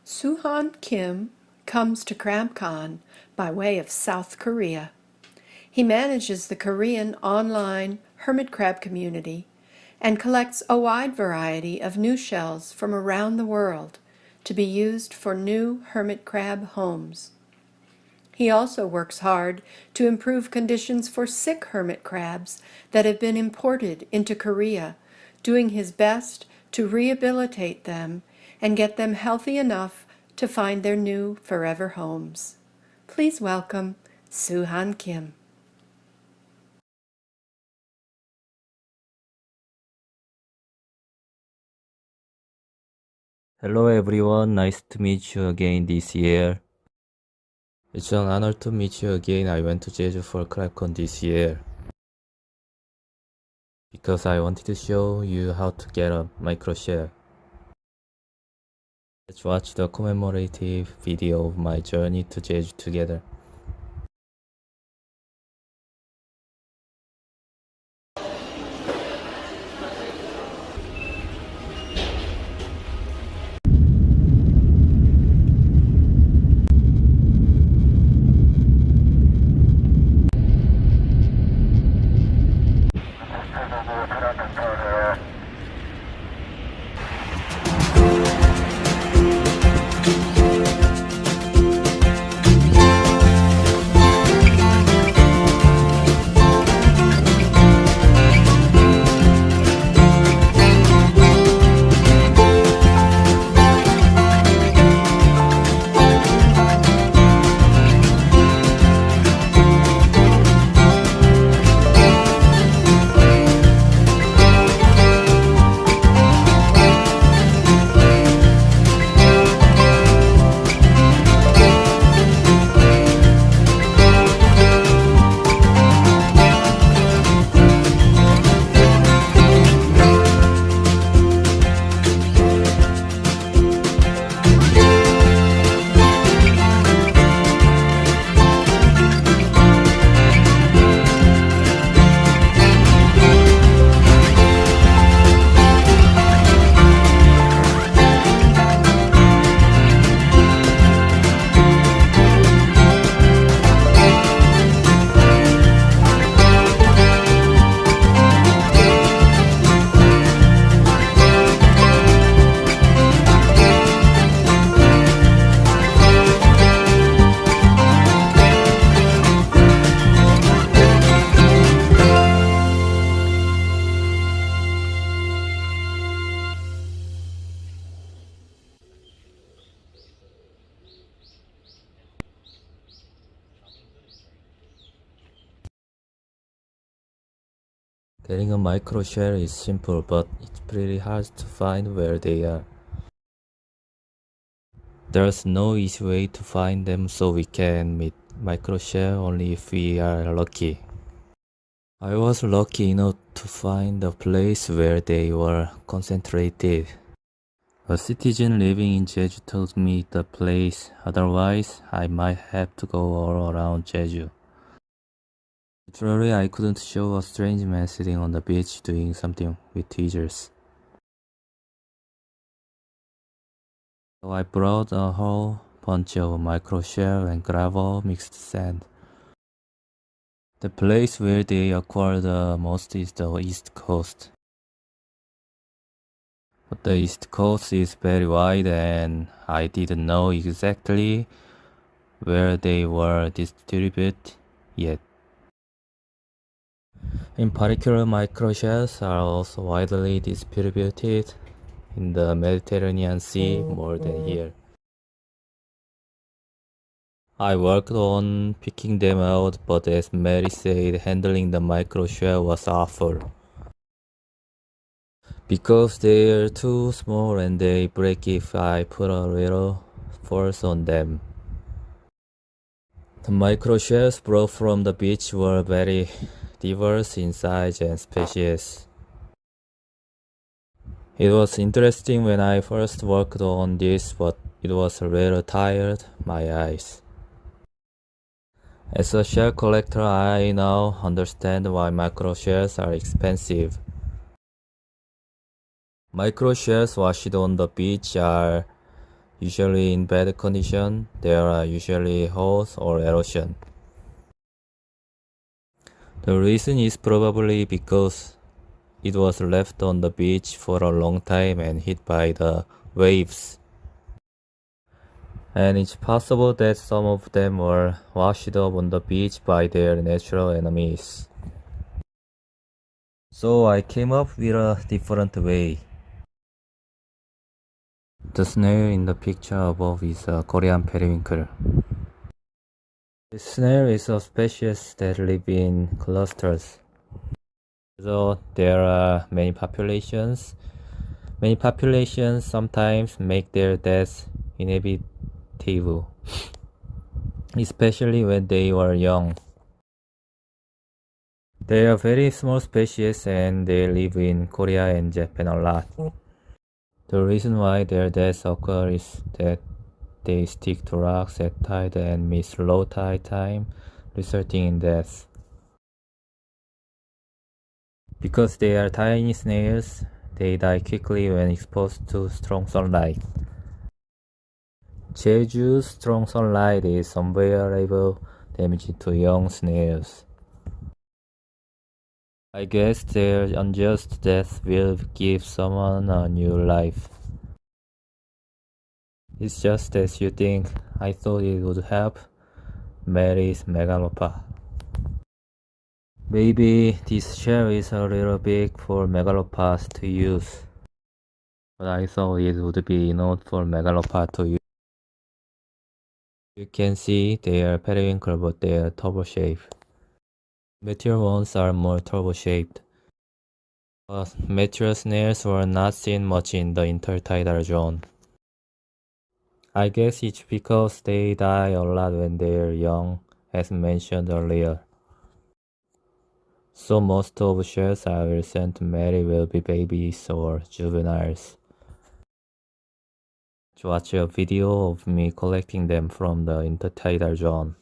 Suhan Kim comes to KramCon by way of South Korea. He manages the Korean online hermit crab community and collects a wide variety of new shells from around the world to be used for new hermit crab homes. He also works hard to improve conditions for sick hermit crabs that have been imported into Korea, doing his best to rehabilitate them and get them healthy enough to find their new forever homes. Please welcome Suhan Kim. Hello everyone, nice to meet you again this year. It's an honor to meet you again. I went to Jeju for KrabCon this year because I wanted to show you how to get a micro shell. Let's watch the commemorative video of my journey to Jeju together. Getting a micro shell is simple, but it's pretty hard to find where they are. There's no easy way to find them, so we can meet micro shell only if we are lucky. I was lucky enough to find a place where they were concentrated. A citizen living in Jeju told me the place, otherwise I might have to go all around Jeju. Literally, I couldn't show a strange man sitting on the beach doing something with tweezers. So I brought a whole bunch of micro shell and gravel mixed sand. The place where they occur the most is the East Coast. But the East Coast is very wide and I didn't know exactly where they were distributed yet. In particular, microshells are also widely distributed in the Mediterranean Sea more than here. I worked on picking them out, but as Mary said, handling the microshell was awful. Because they're too small and they break if I put a little force on them. The microshells brought from the beach were very diverse in size and species. It was interesting when I first worked on this, but it was a little tired my eyes. As a shell collector, I now understand why microshells are expensive. Microshells washed on the beach are Usually in bad condition, there are usually holes or erosion. The reason is probably because it was left on the beach for a long time and hit by the waves. And it's possible that some of them were washed up on the beach by their natural enemies. So I came up with a different way. The snail in the picture above is a Korean periwinkle. The snail is a species that live in clusters. So there are many populations. Many populations sometimes make their deaths inevitable, especially when they were young. They are very small species and they live in Korea and Japan a lot. The reason why their deaths occur is that they stick to rocks at tide and miss low tide time, resulting in death. Because they are tiny snails, they die quickly when exposed to strong sunlight. Jeju's strong sunlight is unbearable damage to young snails. I guess their unjust death will give someone a new life. It's just as you think. I thought it would help. Mary's Megalopa. Maybe this shell is a little big for Megalopas to use. But I thought it would be enough for Megalopa to use. You can see they are periwinkle but they are turbo-shaped. Mature ones are more turbo-shaped. But mature snails were not seen much in the intertidal zone. I guess it's because they die a lot when they're young, as mentioned earlier. So most of shells I will send to Mary will be babies or juveniles. To watch a video of me collecting them from the intertidal zone.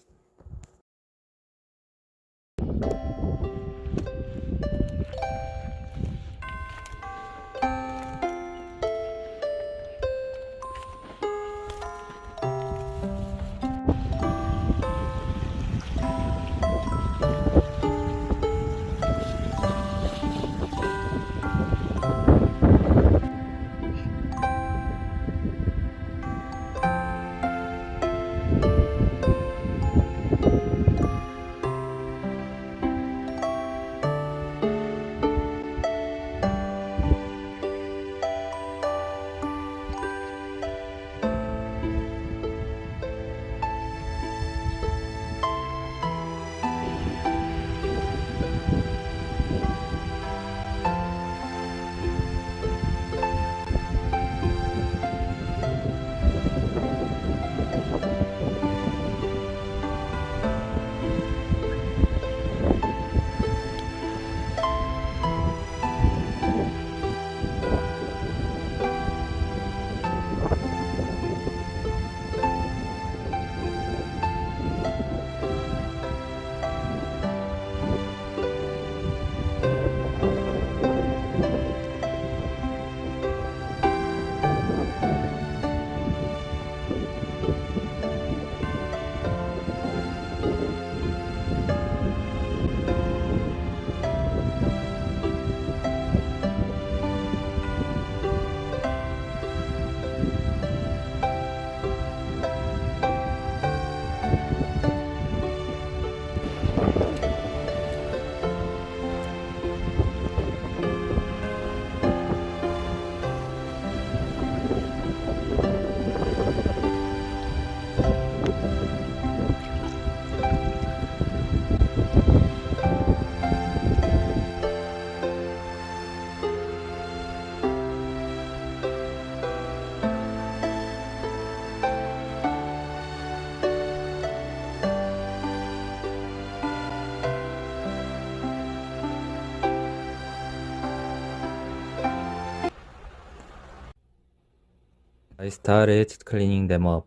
I started cleaning them up.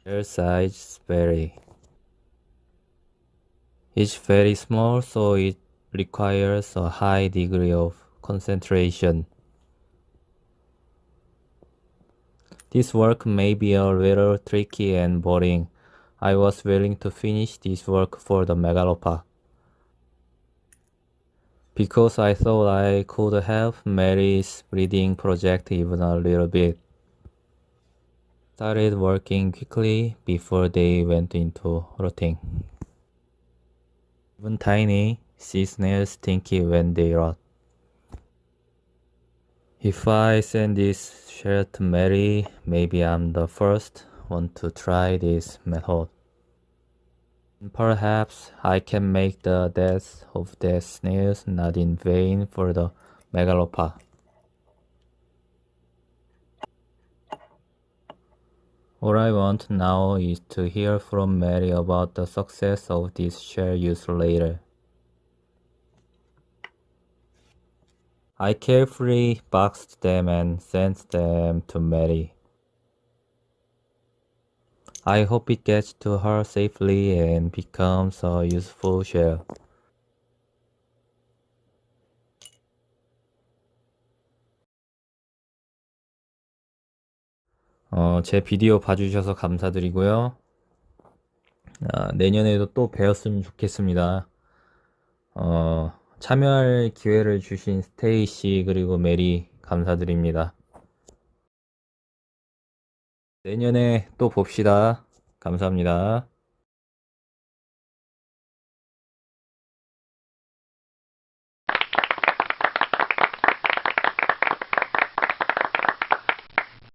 Their size vary. It's very small, so it requires a high degree of concentration. This work may be a little tricky and boring. I was willing to finish this work for the Megalopa, because I thought I could help Mary's breeding project even a little bit. Started working quickly before they went into rotting. Even tiny sea snails stinky when they rot. If I send this shell to Mary, maybe I'm the first one to try this method. Perhaps I can make the death of the snails not in vain for the Megalopa. All I want now is to hear from Mary about the success of this shell use later. I carefully boxed them and sent them to Mary. I hope it gets to her safely and becomes a useful shell. 제 비디오 봐주셔서 감사드리고요. 내년에도 또 배웠으면 좋겠습니다. 참여할 기회를 주신 스테이시 그리고 메리 감사드립니다. 내년에 또 봅시다. 감사합니다.